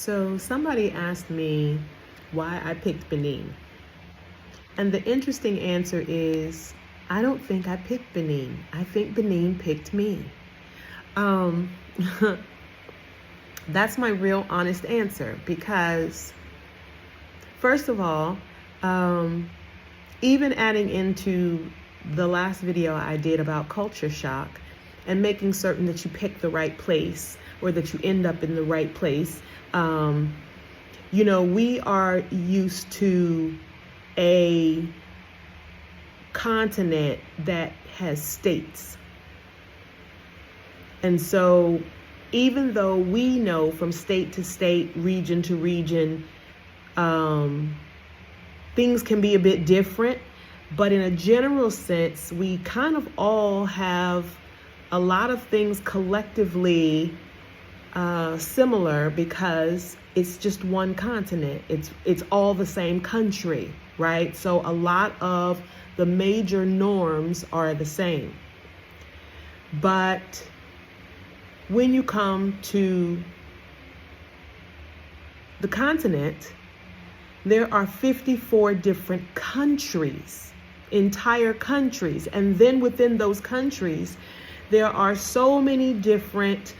So somebody asked me why I picked Benin. And the interesting answer is, I don't think I picked Benin. I think Benin picked me. Um, that's my real honest answer because, first of all, even adding into the last video I did about culture shock and making certain that you pick the right place or that you end up in the right place. We are used to a continent that has states. And so even though we know from state to state, region to region, things can be a bit different, but in a general sense, we kind of all have a lot of things collectively similar because it's just one continent. It's all the same country, right? So a lot of the major norms are the same. But when you come to the continent, there are 54 different countries, entire countries. And then within those countries, there are so many different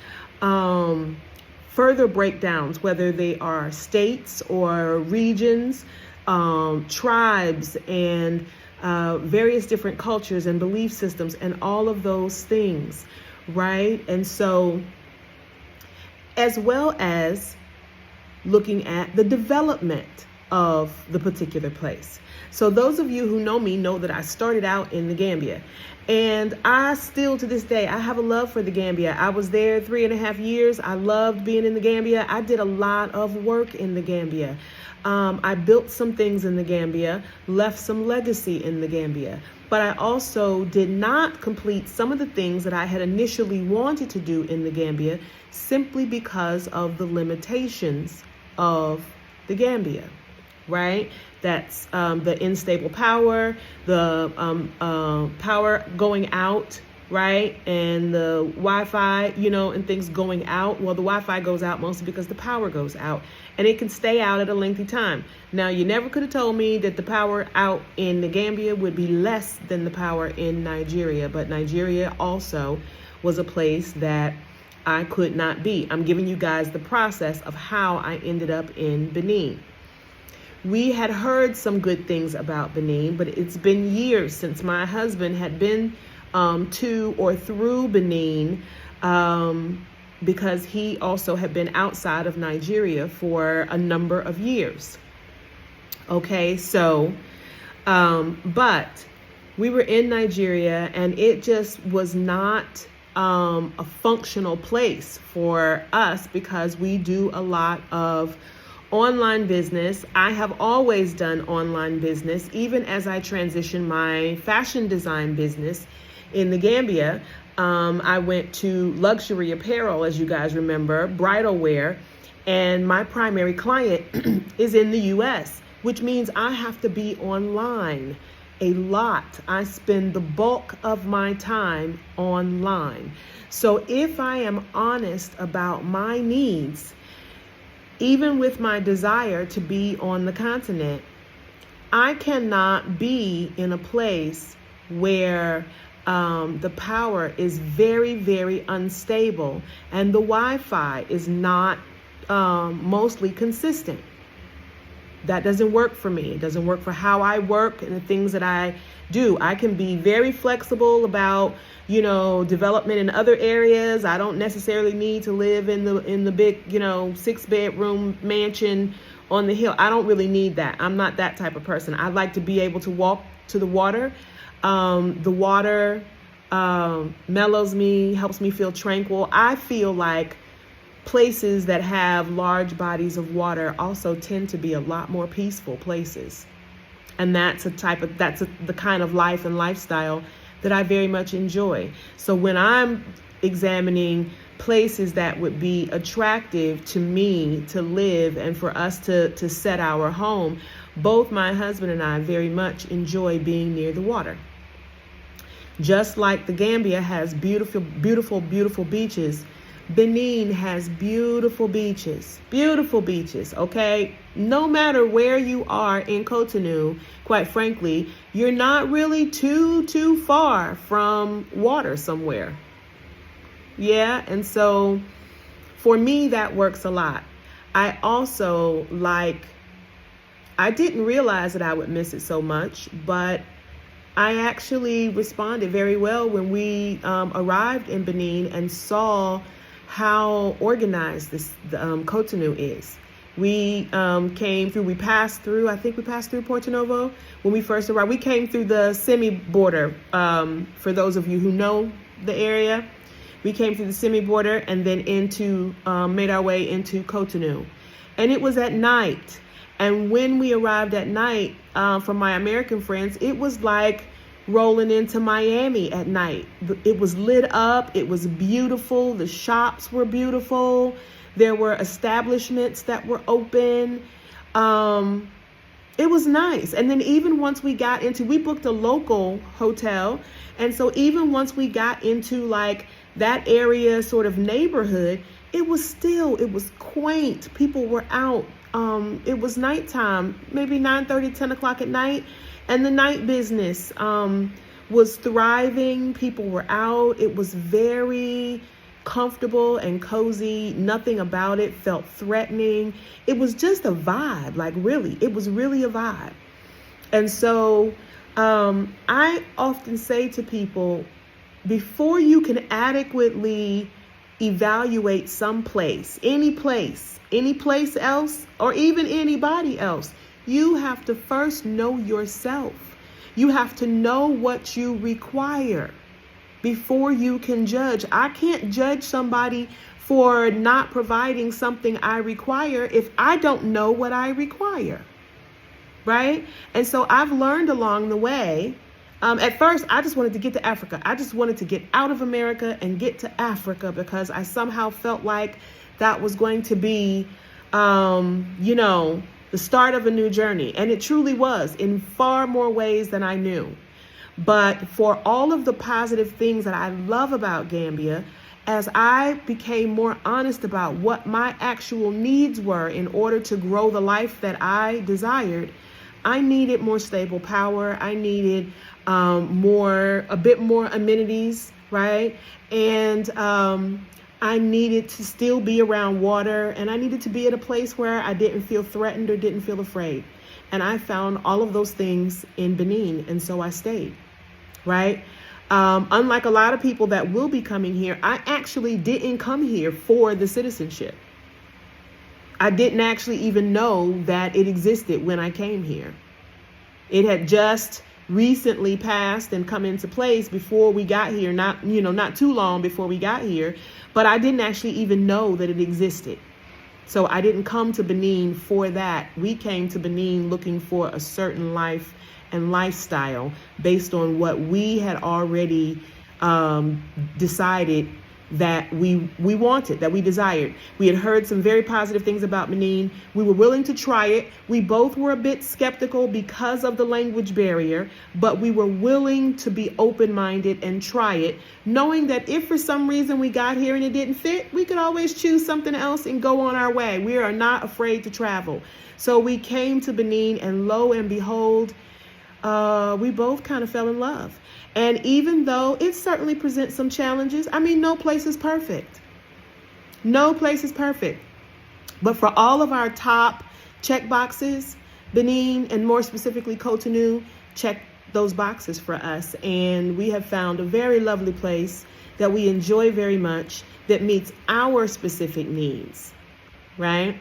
further breakdowns, whether they are states or regions, tribes, and various different cultures and belief systems and all of those things, right? And so, as well as looking at the development of the particular place. So those of you who know me know that I started out in the Gambia, and I still to this day, I have a love for the Gambia. I was there 3.5 years. I loved being in the Gambia. I did a lot of work in the Gambia. I built some things in the Gambia, left some legacy in the Gambia, but I also did not complete some of the things that I had initially wanted to do in the Gambia simply because of the limitations of the Gambia, right? That's the unstable power, the power going out, right? And the Wi-Fi, and things going out. Well, the Wi-Fi goes out mostly because the power goes out, and it can stay out at a lengthy time. Now, you never could have told me that the power out in the Gambia would be less than the power in Nigeria, but Nigeria also was a place that I could not be. I'm giving you guys the process of how I ended up in Benin. We had heard some good things about Benin, but it's been years since my husband had been to or through Benin, because he also had been outside of Nigeria for a number of years. Okay, so, but we were in Nigeria, and it just was not a functional place for us because we do a lot of online business. I have always done online business, even as I transitioned my fashion design business in the Gambia. I went to luxury apparel, as you guys remember, bridal wear, and my primary client is in the US, which means I have to be online a lot. I spend the bulk of my time online. So if I am honest about my needs, even with my desire to be on the continent, I cannot be in a place where the power is very, very unstable and the Wi-Fi is not mostly consistent. That doesn't work for me. It doesn't work for how I work and the things that I do. I can be very flexible about, development in other areas. I don't necessarily need to live in the big, 6-bedroom mansion on the hill. I don't really need that. I'm not that type of person. I like to be able to walk to the water. The water mellows me, helps me feel tranquil. I feel like places that have large bodies of water also tend to be a lot more peaceful places. And that's the kind of life and lifestyle that I very much enjoy. So when I'm examining places that would be attractive to me to live and for us to set our home, both my husband and I very much enjoy being near the water. Just like the Gambia has beautiful, beautiful, beautiful beaches, Benin has beautiful beaches, okay? No matter where you are in Cotonou, quite frankly, you're not really too far from water somewhere. Yeah, and so for me, that works a lot. I also I didn't realize that I would miss it so much, but I actually responded very well when we arrived in Benin and saw how organized the Cotonou is. We came through, I think we passed through Porto Novo when we first arrived. We came through the semi-border, for those of you who know the area. We came through the semi-border and then made our way into Cotonou. And it was at night. And when we arrived at night, from my American friends, it was like rolling into Miami at night. It was lit up. It was beautiful. The shops were beautiful. There were establishments that were open. It was nice. And then even once we booked a local hotel. And so even once we got into like that area sort of neighborhood, it was quaint. People were out. It was nighttime, maybe 9:30, 10 o'clock at night. And the night business was thriving. People were out. It was very comfortable and cozy. Nothing about it felt threatening. It was just a vibe, it was really a vibe. And so I often say to people, before you can adequately evaluate any place else, or even anybody else, you have to first know yourself. You have to know what you require before you can judge. I can't judge somebody for not providing something I require if I don't know what I require, right? And so I've learned along the way. At first, I just wanted to get to Africa. I just wanted to get out of America and get to Africa because I somehow felt like that was going to be, the start of a new journey. And it truly was in far more ways than I knew. But for all of the positive things that I love about Gambia, as I became more honest about what my actual needs were in order to grow the life that I desired, I needed more stable power. I needed a bit more amenities, right? And I needed to still be around water, and I needed to be at a place where I didn't feel threatened or didn't feel afraid. And I found all of those things in Benin, and so I stayed, right? Unlike a lot of people that will be coming here, I actually didn't come here for the citizenship. I didn't actually even know that it existed when I came here. It had just recently passed and come into place before we got here, not too long before we got here, but I didn't actually even know that it existed. So I didn't come to Benin for that. We came to Benin looking for a certain life and lifestyle based on what we had already decided that we wanted, that we desired. We had heard some very positive things about Benin. We were willing to try it. We both were a bit skeptical because of the language barrier, but we were willing to be open-minded and try it, knowing that if for some reason we got here and it didn't fit, we could always choose something else and go on our way. We are not afraid to travel. So we came to Benin, and lo and behold, we both kind of fell in love. And even though it certainly presents some challenges, no place is perfect. No place is perfect. But for all of our top check boxes, Benin, and more specifically Cotonou, check those boxes for us. And we have found a very lovely place that we enjoy very much, that meets our specific needs, right?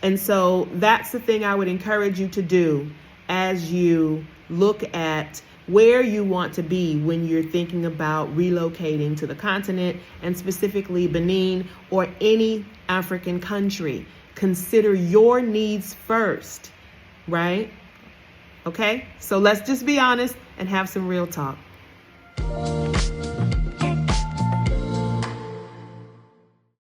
And so that's the thing I would encourage you to do as you look at where you want to be when you're thinking about relocating to the continent, and specifically Benin or any African country. Consider your needs first, right? Okay, so let's just be honest and have some real talk.